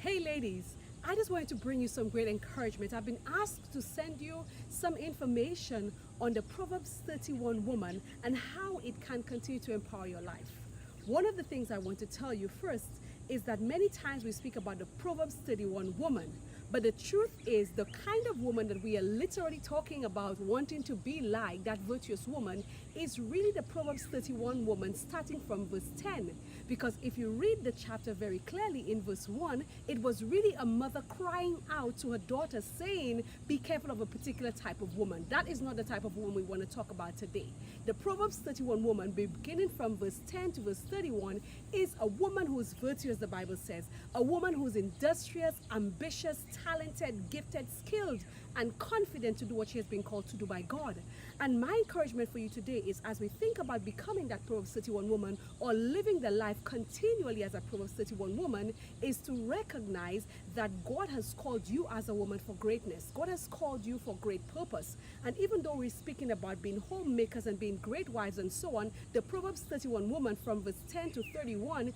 Hey ladies, I just wanted to bring you some great encouragement. I've been asked to send you some information on the Proverbs 31 woman and how it can continue to empower your life. One of the things I want to tell you first is that many times we speak about the Proverbs 31 woman, but the truth is the kind of woman that we are literally talking about wanting to be like, that virtuous woman, is really the Proverbs 31 woman starting from verse 10. Because if you read the chapter very clearly in verse 1, it was really a mother crying out to her daughter saying, be careful of a particular type of woman. That is not the type of woman we want to talk about today. The Proverbs 31 woman, beginning from verse 10 to verse 31, is a woman who is virtuous, the Bible says. A woman who is industrious, ambitious, talented, gifted, skilled, and confident to do what she has been called to do by God. And my encouragement for you today is, as we think about becoming that Proverbs 31 woman or living the life continually as a Proverbs 31 woman, is to recognize that God has called you as a woman for greatness. God has called you for great purpose. And even though we're speaking about being homemakers and being great wives and so on, the Proverbs 31 woman from verse 10 to 31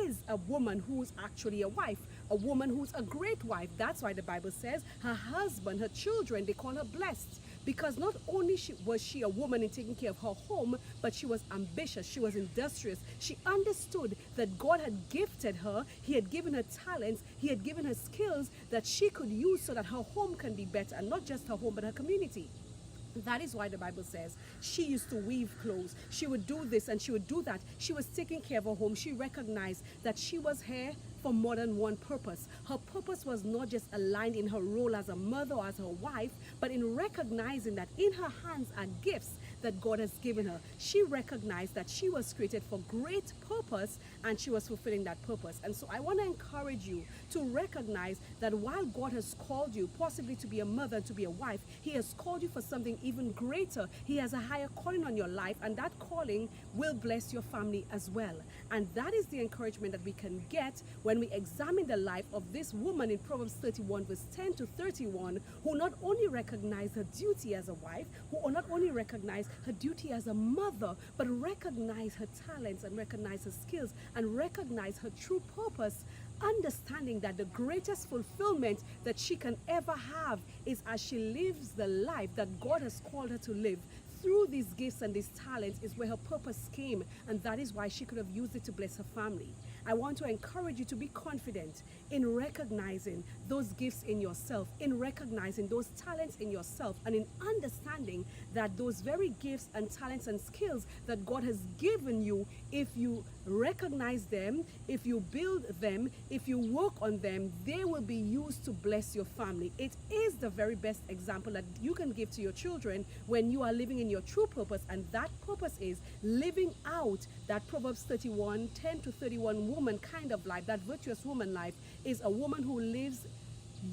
is a woman who's actually a wife, a woman who's a great wife. That's why the Bible says her husband, her children, they call her blessed. Because not only was she a woman in taking care of her home, but she was ambitious, she was industrious. She understood that God had gifted her, He had given her talents, He had given her skills that she could use so that her home can be better, and not just her home, but her community. That is why the Bible says she used to weave clothes. She would do this and she would do that. She was taking care of her home. She recognized that she was here for more than one purpose. Her purpose was not just aligned in her role as a mother or as her wife, but in recognizing that in her hands are gifts that God has given her. She recognized that she was created for great purpose and she was fulfilling that purpose. And so I want to encourage you to recognize that while God has called you possibly to be a mother and to be a wife, He has called you for something even greater. He has a higher calling on your life, and that calling will bless your family as well. And that is the encouragement that we can get when we examine the life of this woman in Proverbs 31 verse 10 to 31, who not only recognized her duty as a wife, who not only recognized her duty as a mother, but recognize her talents and recognize her skills and recognize her true purpose, understanding that the greatest fulfillment that she can ever have is as she lives the life that God has called her to live. Through these gifts and these talents is where her purpose came, and that is why she could have used it to bless her family. I want to encourage you to be confident in recognizing those gifts in yourself, in recognizing those talents in yourself, and in understanding that those very gifts and talents and skills that God has given you, if you recognize them, if you build them, if you work on them, they will be used to bless your family. It is the very best example that you can give to your children when you are living in your true purpose, and that purpose is living out that Proverbs 31, 10 to 31 woman kind of life. That virtuous woman life is a woman who lives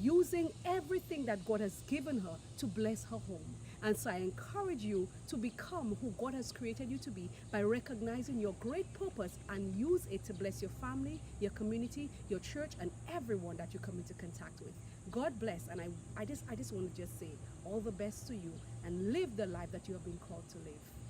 using everything that God has given her to bless her home. And so I encourage you to become who God has created you to be by recognizing your great purpose and use it to bless your family, your community, your church, and everyone that you come into contact with. God bless, and I just want to just say all the best to you, and live the life that you have been called to live.